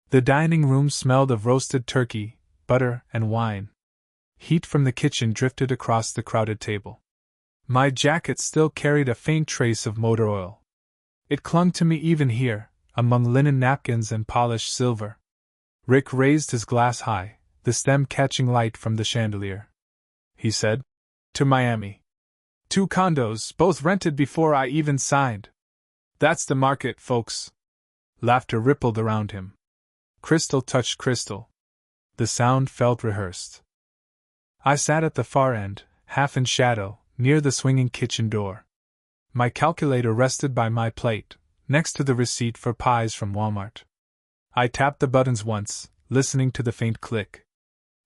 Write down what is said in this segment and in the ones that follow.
The dining room smelled of roasted turkey, butter, and wine. Heat from the kitchen drifted across the crowded table. My jacket still carried a faint trace of motor oil. It clung to me even here, among linen napkins and polished silver. Rick raised his glass high, the stem catching light from the chandelier. He said, "To Miami. 2 condos, both rented before I even signed. That's the market, folks." Laughter rippled around him. Crystal touched crystal. The sound felt rehearsed. I sat at the far end, half in shadow, near the swinging kitchen door. My calculator rested by my plate, next to the receipt for pies from Walmart. I tapped the buttons once, listening to the faint click.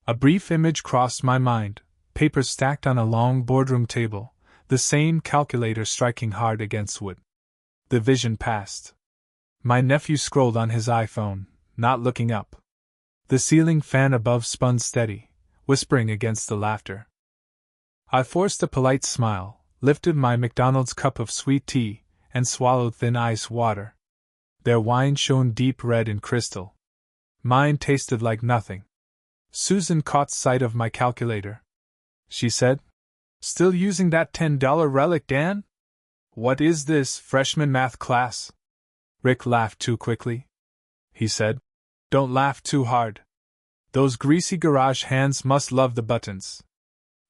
A brief image crossed my mind, papers stacked on a long boardroom table, the same calculator striking hard against wood. The vision passed. My nephew scrolled on his iPhone, not looking up. The ceiling fan above spun steady, whispering against the laughter. I forced a polite smile, lifted my McDonald's cup of sweet tea, and swallowed thin ice water. Their wine shone deep red in crystal. Mine tasted like nothing. Susan caught sight of my calculator. She said, "Still using that $10 relic, Dan? What is this, freshman math class?" Rick laughed too quickly. He said, "Don't laugh too hard. Those greasy garage hands must love the buttons."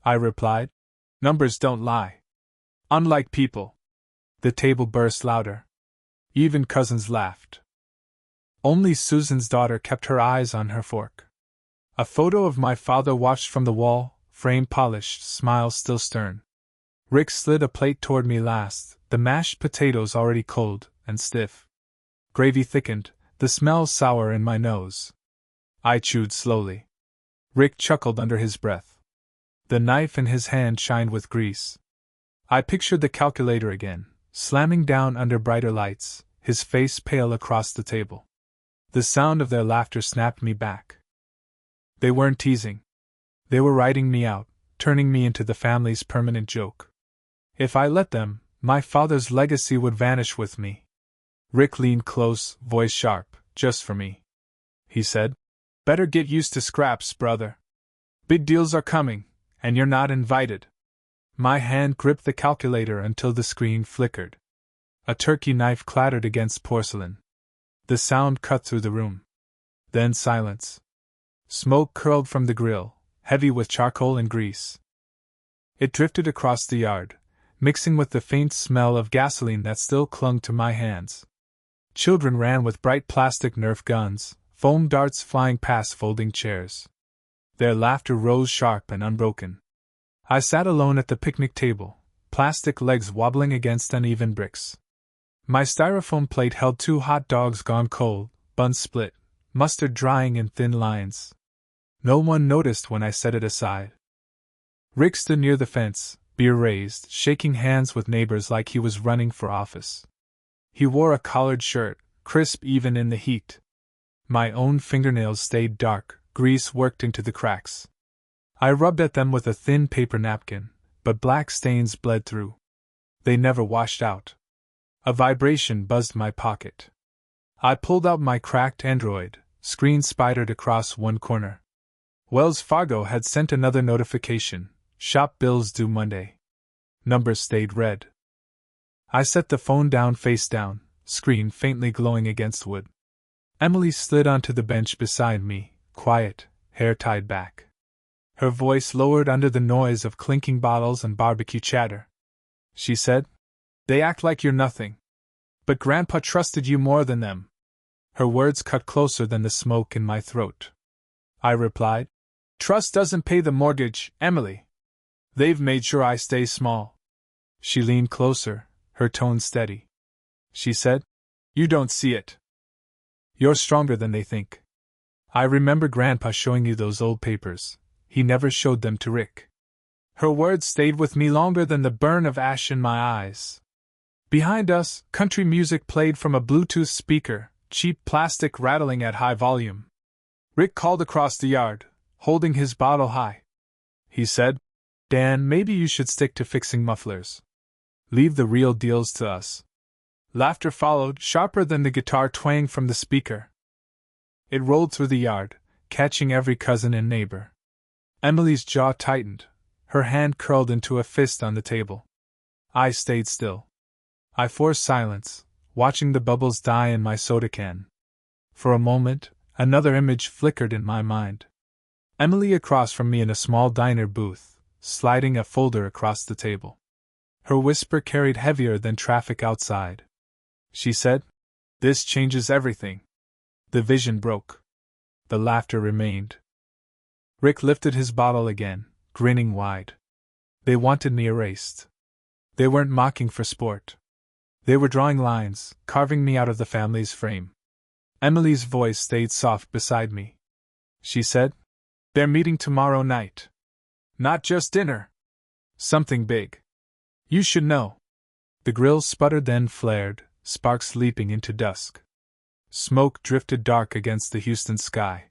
I replied, "Numbers don't lie. Unlike people." The table burst louder. Even cousins laughed. Only Susan's daughter kept her eyes on her fork. A photo of my father watched from the wall, frame polished, smile still stern. Rick slid a plate toward me last, the mashed potatoes already cold and stiff. Gravy thickened, the smell sour in my nose. I chewed slowly. Rick chuckled under his breath. The knife in his hand shined with grease. I pictured the calculator again, slamming down under brighter lights, his face pale across the table. The sound of their laughter snapped me back. They weren't teasing. They were writing me out, turning me into the family's permanent joke. If I let them, my father's legacy would vanish with me. Rick leaned close, voice sharp, "Just for me," he said. "Better get used to scraps, brother. Big deals are coming, and you're not invited." My hand gripped the calculator until the screen flickered. A turkey knife clattered against porcelain. The sound cut through the room. Then silence. Smoke curled from the grill, heavy with charcoal and grease. It drifted across the yard, mixing with the faint smell of gasoline that still clung to my hands. Children ran with bright plastic Nerf guns, foam darts flying past folding chairs. Their laughter rose sharp and unbroken. I sat alone at the picnic table, plastic legs wobbling against uneven bricks. My styrofoam plate held 2 hot dogs gone cold, buns split, mustard drying in thin lines. No one noticed when I set it aside. Rick stood near the fence, beer raised, shaking hands with neighbors like he was running for office. He wore a collared shirt, crisp even in the heat. My own fingernails stayed dark, grease worked into the cracks. I rubbed at them with a thin paper napkin, but black stains bled through. They never washed out. A vibration buzzed my pocket. I pulled out my cracked Android, screen spidered across one corner. Wells Fargo had sent another notification, shop bills due Monday. Numbers stayed red. I set the phone down face down, screen faintly glowing against wood. Emily slid onto the bench beside me, quiet, hair tied back. Her voice lowered under the noise of clinking bottles and barbecue chatter. She said, "They act like you're nothing. But Grandpa trusted you more than them." Her words cut closer than the smoke in my throat. I replied, "Trust doesn't pay the mortgage, Emily. They've made sure I stay small." She leaned closer, her tone steady. She said, "You don't see it. You're stronger than they think. I remember Grandpa showing you those old papers. He never showed them to Rick." Her words stayed with me longer than the burn of ash in my eyes. Behind us, country music played from a Bluetooth speaker, cheap plastic rattling at high volume. Rick called across the yard, holding his bottle high. He said, "Dan, maybe you should stick to fixing mufflers. Leave the real deals to us." Laughter followed, sharper than the guitar twang from the speaker. It rolled through the yard, catching every cousin and neighbor. Emily's jaw tightened, her hand curled into a fist on the table. I stayed still. I forced silence, watching the bubbles die in my soda can. For a moment, another image flickered in my mind. Emily across from me in a small diner booth, sliding a folder across the table. Her whisper carried heavier than traffic outside. She said, "This changes everything." The vision broke. The laughter remained. Rick lifted his bottle again, grinning wide. They wanted me erased. They weren't mocking for sport. They were drawing lines, carving me out of the family's frame. Emily's voice stayed soft beside me. She said, "They're meeting tomorrow night. Not just dinner. Something big. You should know." The grill sputtered then flared, sparks leaping into dusk. Smoke drifted dark against the Houston sky.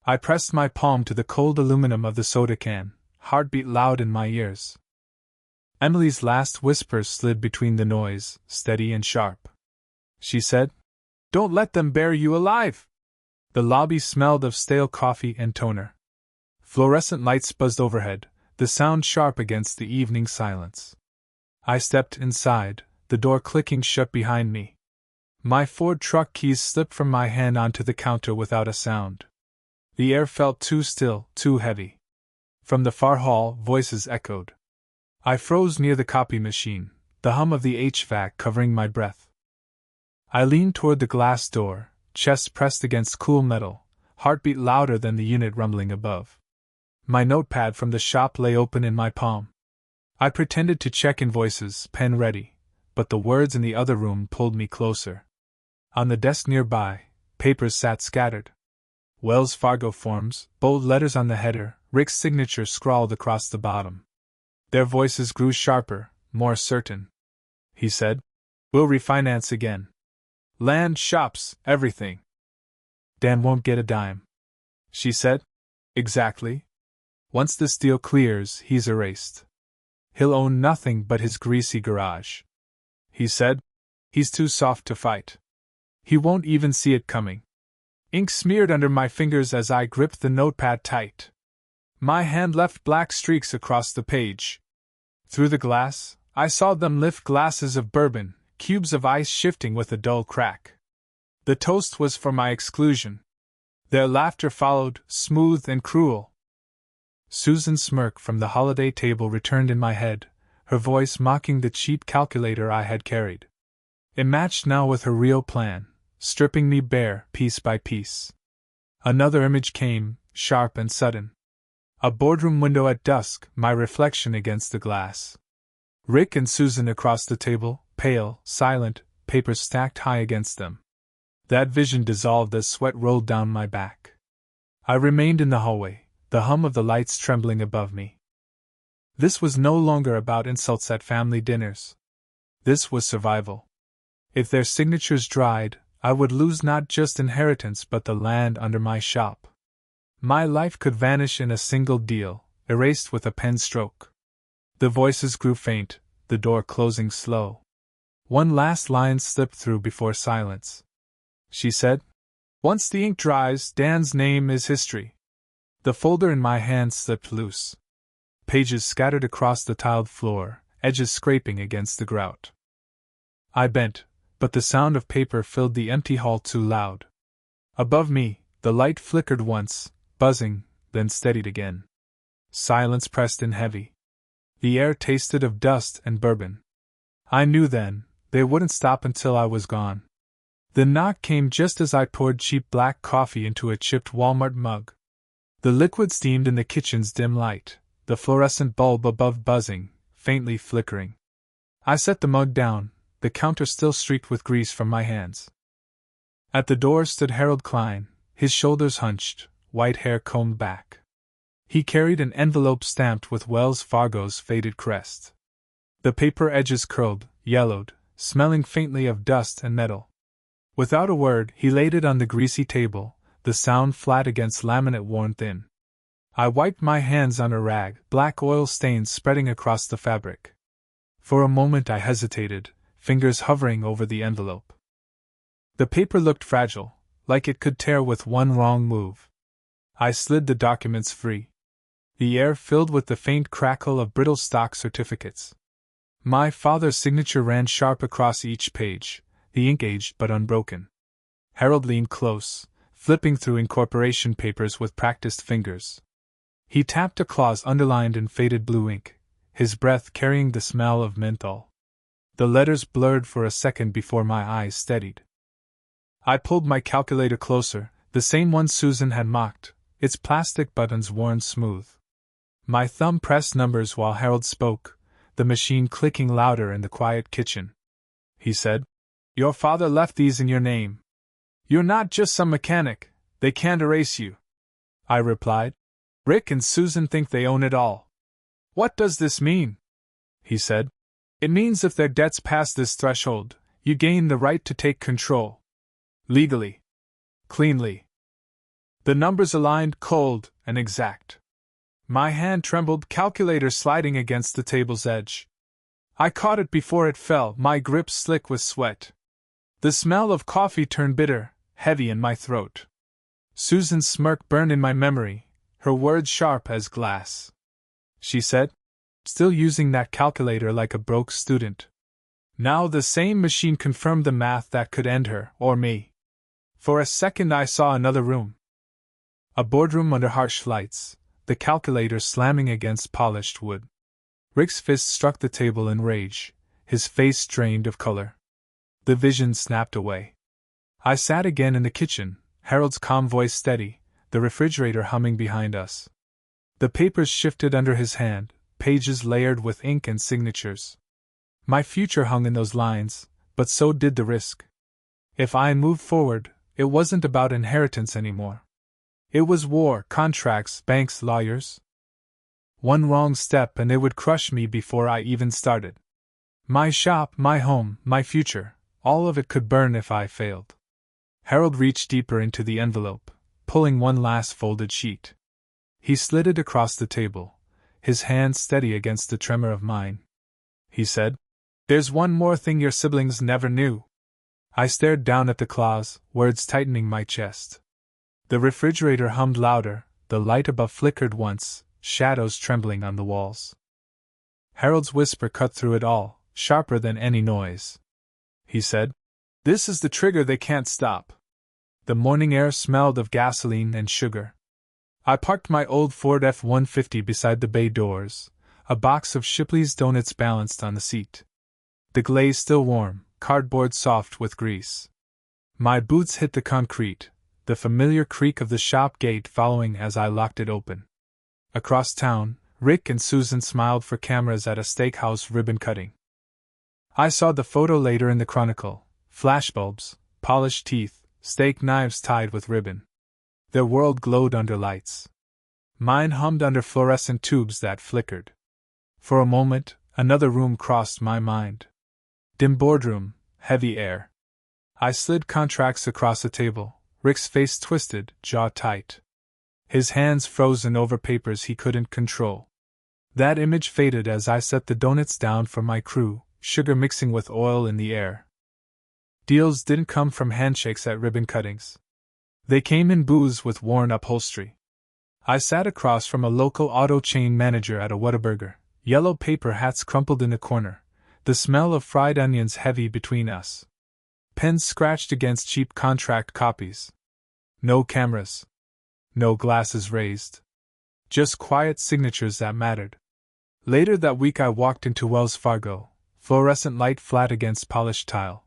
I pressed my palm to the cold aluminum of the soda can, heartbeat loud in my ears. Emily's last whispers slid between the noise, steady and sharp. She said, "Don't let them bury you alive!" The lobby smelled of stale coffee and toner. Fluorescent lights buzzed overhead, the sound sharp against the evening silence. I stepped inside, the door clicking shut behind me. My Ford truck keys slipped from my hand onto the counter without a sound. The air felt too still, too heavy. From the far hall, voices echoed. I froze near the copy machine, the hum of the HVAC covering my breath. I leaned toward the glass door, chest pressed against cool metal, heartbeat louder than the unit rumbling above. My notepad from the shop lay open in my palm. I pretended to check invoices, pen ready, but the words in the other room pulled me closer. On the desk nearby, papers sat scattered. Wells Fargo forms, bold letters on the header, Rick's signature scrawled across the bottom. Their voices grew sharper, more certain. He said, "We'll refinance again. Land, shops, everything." "Dan won't get a dime." She said, "Exactly. Once this deal clears, he's erased. He'll own nothing but his greasy garage." He said, "He's too soft to fight. He won't even see it coming." Ink smeared under my fingers as I gripped the notepad tight. My hand left black streaks across the page. Through the glass, I saw them lift glasses of bourbon, cubes of ice shifting with a dull crack. The toast was for my exclusion. Their laughter followed, smooth and cruel. Susan's smirk from the holiday table returned in my head, her voice mocking the cheap calculator I had carried. It matched now with her real plan, stripping me bare, piece by piece. Another image came, sharp and sudden. A boardroom window at dusk, my reflection against the glass. Rick and Susan across the table, pale, silent, papers stacked high against them. That vision dissolved as sweat rolled down my back. I remained in the hallway, the hum of the lights trembling above me. This was no longer about insults at family dinners. This was survival. If their signatures dried, I would lose not just inheritance but the land under my shop. My life could vanish in a single deal, erased with a pen stroke. The voices grew faint, the door closing slow. One last line slipped through before silence. She said, "Once the ink dries, Dan's name is history." The folder in my hand slipped loose. Pages scattered across the tiled floor, edges scraping against the grout. I bent, but the sound of paper filled the empty hall too loud. Above me, the light flickered once, buzzing, then steadied again. Silence pressed in heavy. The air tasted of dust and bourbon. I knew then, they wouldn't stop until I was gone. The knock came just as I poured cheap black coffee into a chipped Walmart mug. The liquid steamed in the kitchen's dim light, the fluorescent bulb above buzzing, faintly flickering. I set the mug down, the counter still streaked with grease from my hands. At the door stood Harold Klein, his shoulders hunched, white hair combed back. He carried an envelope stamped with Wells Fargo's faded crest. The paper edges curled, yellowed, smelling faintly of dust and metal. Without a word, he laid it on the greasy table, the sound flat against laminate worn thin. I wiped my hands on a rag, black oil stains spreading across the fabric. For a moment I hesitated, fingers hovering over the envelope. The paper looked fragile, like it could tear with one wrong move. I slid the documents free. The air filled with the faint crackle of brittle stock certificates. My father's signature ran sharp across each page, the ink aged but unbroken. Harold leaned close, flipping through incorporation papers with practiced fingers. He tapped a clause underlined in faded blue ink, his breath carrying the smell of menthol. The letters blurred for a second before my eyes steadied. I pulled my calculator closer, the same one Susan had mocked, its plastic buttons worn smooth. My thumb pressed numbers while Harold spoke, the machine clicking louder in the quiet kitchen. He said, "Your father left these in your name. You're not just some mechanic, they can't erase you." I replied, "Rick and Susan think they own it all." "What does this mean?" he said. "It means if their debts pass this threshold, you gain the right to take control. Legally. Cleanly." The numbers aligned cold and exact. My hand trembled, calculator sliding against the table's edge. I caught it before it fell, my grip slick with sweat. The smell of coffee turned bitter, heavy in my throat. Susan's smirk burned in my memory, her words sharp as glass. She said, still using that calculator like a broke student. Now the same machine confirmed the math that could end her, or me. For a second I saw another room. A boardroom under harsh lights, the calculator slamming against polished wood. Rick's fist struck the table in rage, his face drained of color. The vision snapped away. I sat again in the kitchen, Harold's calm voice steady, the refrigerator humming behind us. The papers shifted under his hand, pages layered with ink and signatures. My future hung in those lines, but so did the risk. If I moved forward, it wasn't about inheritance anymore. It was war, contracts, banks, lawyers. One wrong step and they would crush me before I even started. My shop, my home, my future, all of it could burn if I failed. Harold reached deeper into the envelope, pulling one last folded sheet. He slid it across the table, his hand steady against the tremor of mine. He said, "There's one more thing your siblings never knew." I stared down at the clause, words tightening my chest. The refrigerator hummed louder, the light above flickered once, shadows trembling on the walls. Harold's whisper cut through it all, sharper than any noise. He said, "This is the trigger they can't stop." The morning air smelled of gasoline and sugar. I parked my old Ford F-150 beside the bay doors, a box of Shipley's donuts balanced on the seat. The glaze still warm, cardboard soft with grease. My boots hit the concrete, the familiar creak of the shop gate following as I locked it open. Across town, Rick and Susan smiled for cameras at a steakhouse ribbon cutting. I saw the photo later in the Chronicle, flashbulbs, polished teeth, steak knives tied with ribbon. Their world glowed under lights. Mine hummed under fluorescent tubes that flickered. For a moment, another room crossed my mind. Dim boardroom, heavy air. I slid contracts across the table, Rick's face twisted, jaw tight. His hands frozen over papers he couldn't control. That image faded as I set the donuts down for my crew, sugar mixing with oil in the air. Deals didn't come from handshakes at ribbon cuttings. They came in booths with worn upholstery. I sat across from a local auto chain manager at a Whataburger, yellow paper hats crumpled in the corner, the smell of fried onions heavy between us. Pens scratched against cheap contract copies. No cameras. No glasses raised. Just quiet signatures that mattered. Later that week I walked into Wells Fargo, fluorescent light flat against polished tile.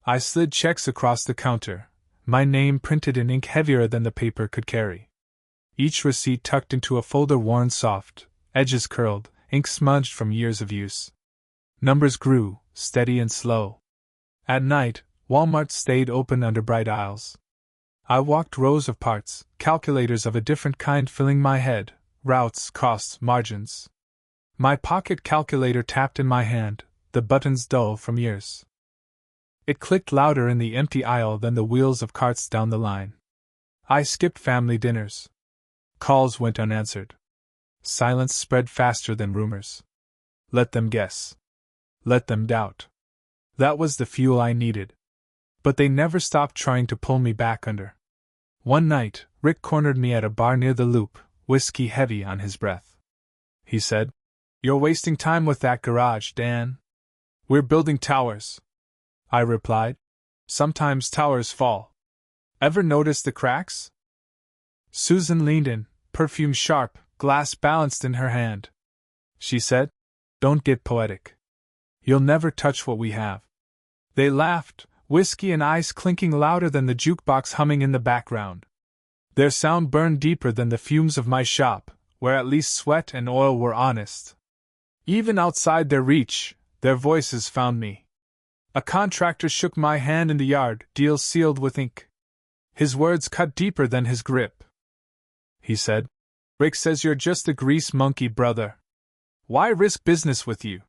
I slid checks across the counter, my name printed in ink heavier than the paper could carry. Each receipt tucked into a folder worn soft, edges curled, ink smudged from years of use. Numbers grew, steady and slow. At night, Walmart stayed open under bright aisles. I walked rows of parts, calculators of a different kind filling my head, routes, costs, margins. My pocket calculator tapped in my hand, the buttons dull from years. It clicked louder in the empty aisle than the wheels of carts down the line. I skipped family dinners. Calls went unanswered. Silence spread faster than rumors. Let them guess. Let them doubt. That was the fuel I needed. But they never stopped trying to pull me back under. One night, Rick cornered me at a bar near the Loop, whiskey heavy on his breath. He said, "You're wasting time with that garage, Dan. We're building towers." I replied, "Sometimes towers fall. Ever notice the cracks?" Susan leaned in, perfume sharp, glass balanced in her hand. She said, "Don't get poetic. You'll never touch what we have." They laughed, whiskey and ice clinking louder than the jukebox humming in the background. Their sound burned deeper than the fumes of my shop, where at least sweat and oil were honest. Even outside their reach, their voices found me. A contractor shook my hand in the yard, deal sealed with ink. His words cut deeper than his grip. He said, "Rick says you're just a grease monkey, brother. Why risk business with you?"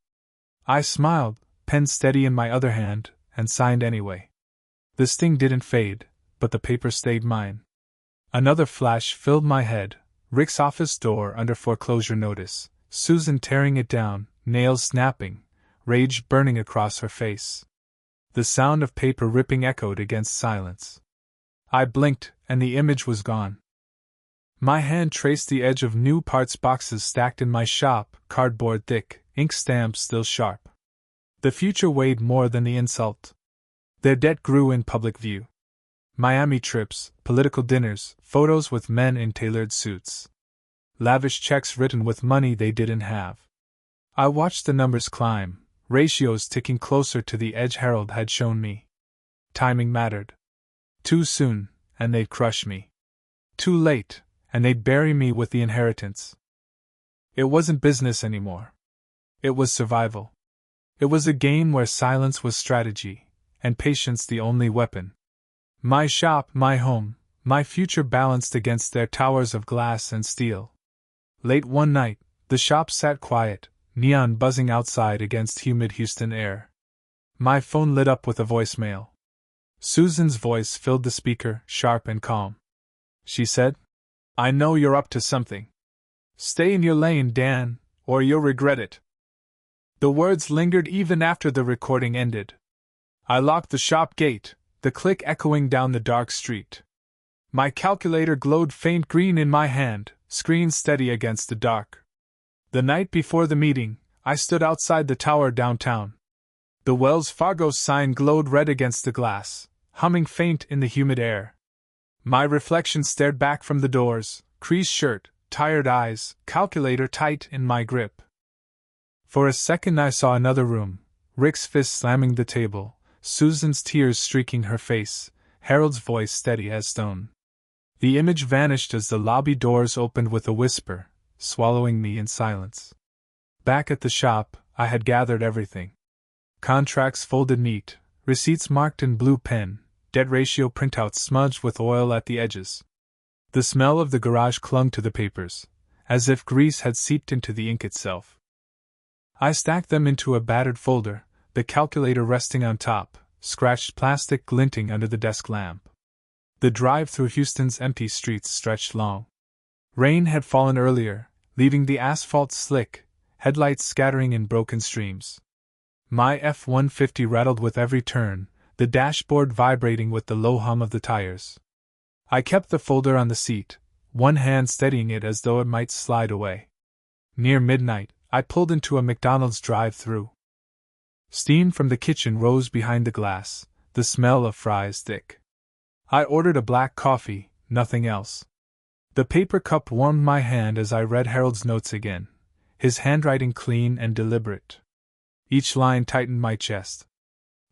I smiled, pen steady in my other hand, and signed anyway. The sting didn't fade, but the paper stayed mine. Another flash filled my head, Rick's office door under foreclosure notice, Susan tearing it down, nails snapping, rage burning across her face. The sound of paper ripping echoed against silence. I blinked, and the image was gone. My hand traced the edge of new parts boxes stacked in my shop, cardboard thick, ink stamps still sharp. The future weighed more than the insult. Their debt grew in public view. Miami trips, political dinners, photos with men in tailored suits. Lavish checks written with money they didn't have. I watched the numbers climb, ratios ticking closer to the edge Harold had shown me. Timing mattered. Too soon, and they'd crush me. Too late, and they'd bury me with the inheritance. It wasn't business anymore. It was survival. It was a game where silence was strategy, and patience the only weapon. My shop, my home, my future balanced against their towers of glass and steel. Late one night, the shop sat quiet, neon buzzing outside against humid Houston air. My phone lit up with a voicemail. Susan's voice filled the speaker, sharp and calm. She said, "I know you're up to something. Stay in your lane, Dan, or you'll regret it." The words lingered even after the recording ended. I locked the shop gate, the click echoing down the dark street. My calculator glowed faint green in my hand, screen steady against the dark. The night before the meeting, I stood outside the tower downtown. The Wells Fargo sign glowed red against the glass, humming faint in the humid air. My reflection stared back from the doors, creased shirt, tired eyes, calculator tight in my grip. For a second I saw another room, Rick's fist slamming the table, Susan's tears streaking her face, Harold's voice steady as stone. The image vanished as the lobby doors opened with a whisper, swallowing me in silence. Back at the shop, I had gathered everything. Contracts folded neat, receipts marked in blue pen, debt ratio printouts smudged with oil at the edges. The smell of the garage clung to the papers, as if grease had seeped into the ink itself. I stacked them into a battered folder, the calculator resting on top, scratched plastic glinting under the desk lamp. The drive through Houston's empty streets stretched long. Rain had fallen earlier, leaving the asphalt slick, headlights scattering in broken streams. My F-150 rattled with every turn, the dashboard vibrating with the low hum of the tires. I kept the folder on the seat, one hand steadying it as though it might slide away. Near midnight, I pulled into a McDonald's drive-thru. Steam from the kitchen rose behind the glass, the smell of fries thick. I ordered a black coffee, nothing else. The paper cup warmed my hand as I read Harold's notes again, his handwriting clean and deliberate. Each line tightened my chest.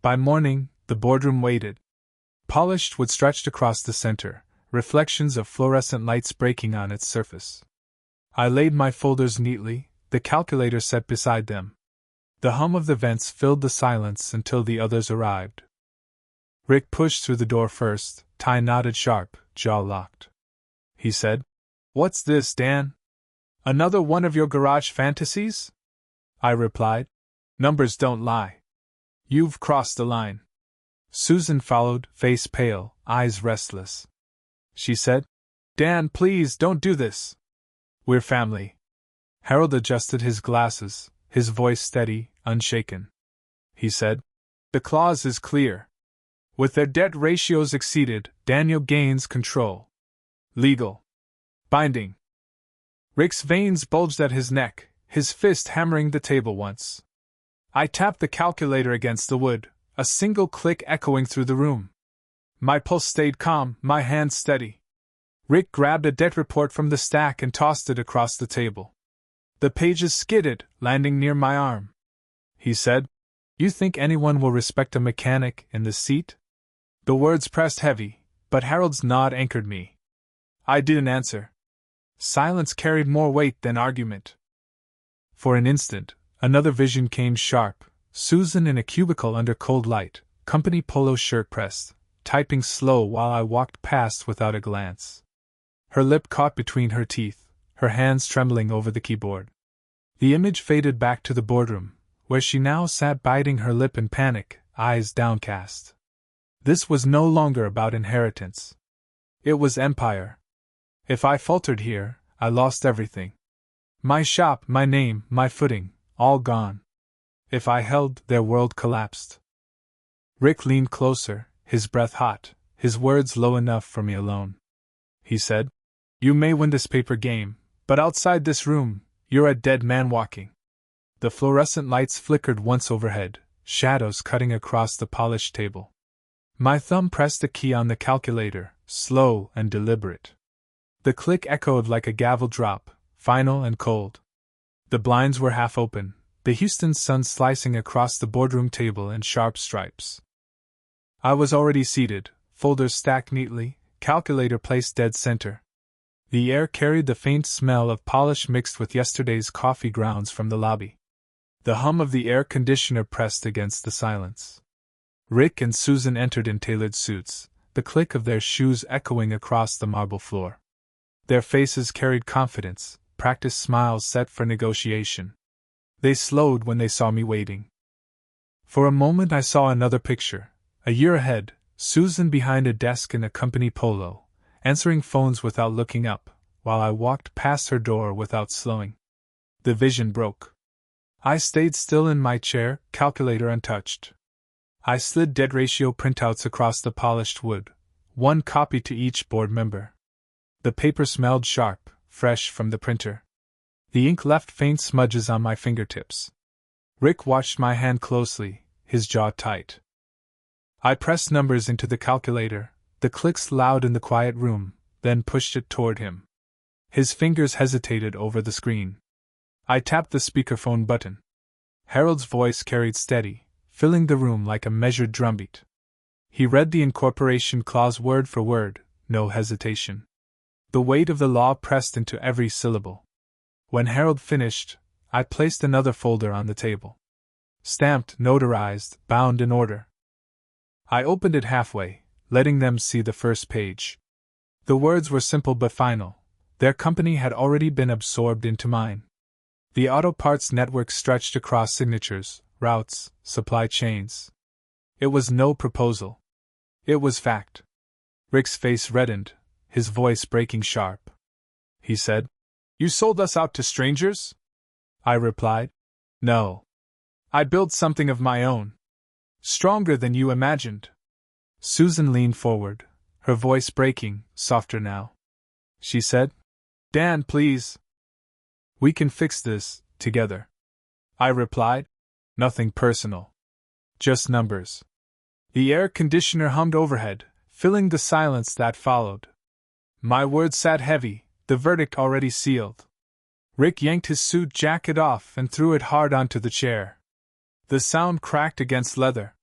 By morning, the boardroom waited. Polished wood stretched across the center, reflections of fluorescent lights breaking on its surface. I laid my folders neatly, the calculator set beside them. The hum of the vents filled the silence until the others arrived. Rick pushed through the door first, tie knotted sharp, jaw locked. He said, "What's this, Dan? Another one of your garage fantasies?" I replied, "Numbers don't lie. You've crossed the line." Susan followed, face pale, eyes restless. She said, "Dan, please don't do this. We're family." Harold adjusted his glasses, his voice steady, unshaken. He said, "The clause is clear. With their debt ratios exceeded, Daniel gains control. Legal. Binding. Rick's veins bulged at his neck, his fist hammering the table once. I tapped the calculator against the wood, a single click echoing through the room. My pulse stayed calm, my hand steady. Rick grabbed a debt report from the stack and tossed it across the table. The pages skidded, landing near my arm. He said, "You think anyone will respect a mechanic in the seat?" The words pressed heavy, but Harold's nod anchored me. I didn't answer. Silence carried more weight than argument. For an instant, another vision came sharp, Susan in a cubicle under cold light, company polo shirt pressed, typing slow while I walked past without a glance. Her lip caught between her teeth, her hands trembling over the keyboard. The image faded back to the boardroom, where she now sat biting her lip in panic, eyes downcast. This was no longer about inheritance. It was empire. If I faltered here, I lost everything. My shop, my name, my footing, all gone. If I held, their world collapsed. Rick leaned closer, his breath hot, his words low enough for me alone. He said, "You may win this paper game, but outside this room, you're a dead man walking." The fluorescent lights flickered once overhead, shadows cutting across the polished table. My thumb pressed a key on the calculator, slow and deliberate. The click echoed like a gavel drop, final and cold. The blinds were half open, the Houston sun slicing across the boardroom table in sharp stripes. I was already seated, folders stacked neatly, calculator placed dead center. The air carried the faint smell of polish mixed with yesterday's coffee grounds from the lobby. The hum of the air conditioner pressed against the silence. Rick and Susan entered in tailored suits, the click of their shoes echoing across the marble floor. Their faces carried confidence, practiced smiles set for negotiation. They slowed when they saw me waiting. For a moment I saw another picture. A year ahead, Susan behind a desk in a company polo, answering phones without looking up, while I walked past her door without slowing. The vision broke. I stayed still in my chair, calculator untouched. I slid debt ratio printouts across the polished wood, one copy to each board member. The paper smelled sharp, fresh from the printer. The ink left faint smudges on my fingertips. Rick watched my hand closely, his jaw tight. I pressed numbers into the calculator, the clicks loud in the quiet room, then pushed it toward him. His fingers hesitated over the screen. I tapped the speakerphone button. Harold's voice carried steady, filling the room like a measured drumbeat. He read the incorporation clause word for word, no hesitation. The weight of the law pressed into every syllable. When Harold finished, I placed another folder on the table. Stamped, notarized, bound in order. I opened it halfway, letting them see the first page. The words were simple but final. Their company had already been absorbed into mine. The auto parts network stretched across signatures, routes, supply chains. It was no proposal. It was fact. Rick's face reddened, his voice breaking sharp. He said, "You sold us out to strangers?" I replied, "No. I built something of my own. Stronger than you imagined." Susan leaned forward, her voice breaking, softer now. She said, "Dan, please. We can fix this, together." I replied, "Nothing personal. Just numbers." The air conditioner hummed overhead, filling the silence that followed. My words sat heavy, the verdict already sealed. Rick yanked his suit jacket off and threw it hard onto the chair. The sound cracked against leather.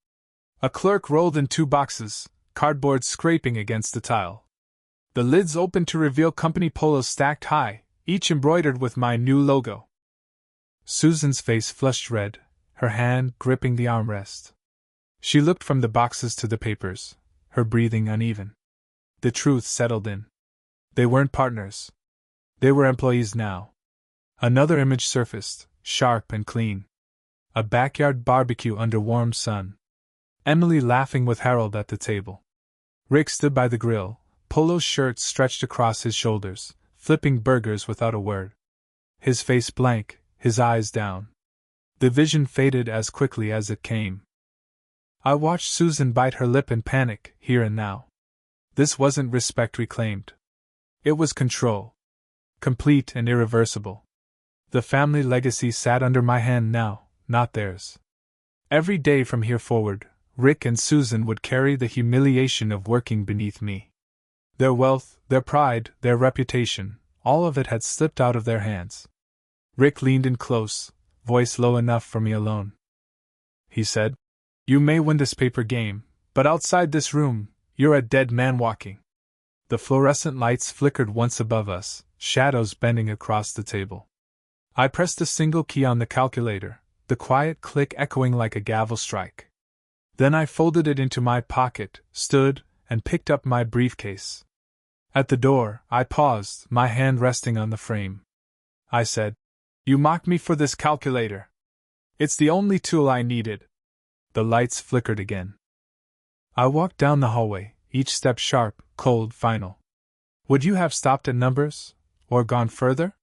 A clerk rolled in 2 boxes, cardboard scraping against the tile. The lids opened to reveal company polos stacked high, each embroidered with my new logo. Susan's face flushed red, her hand gripping the armrest. She looked from the boxes to the papers, her breathing uneven. The truth settled in. They weren't partners. They were employees now. Another image surfaced, sharp and clean. A backyard barbecue under warm sun. Emily laughing with Harold at the table. Rick stood by the grill, polo shirt stretched across his shoulders, flipping burgers without a word. His face blank, his eyes down. The vision faded as quickly as it came. I watched Susan bite her lip in panic, here and now. This wasn't respect reclaimed. It was control. Complete and irreversible. The family legacy sat under my hand now, not theirs. Every day from here forward, Rick and Susan would carry the humiliation of working beneath me. Their wealth, their pride, their reputation, all of it had slipped out of their hands. Rick leaned in close, voice low enough for me alone. He said, "You may win this paper game, but outside this room, you're a dead man walking." The fluorescent lights flickered once above us, shadows bending across the table. I pressed a single key on the calculator, the quiet click echoing like a gavel strike. Then I folded it into my pocket, stood, and picked up my briefcase. At the door, I paused, my hand resting on the frame. I said, "You mocked me for this calculator. It's the only tool I needed." The lights flickered again. I walked down the hallway, each step sharp, cold, final. Would you have stopped at numbers? Or gone further?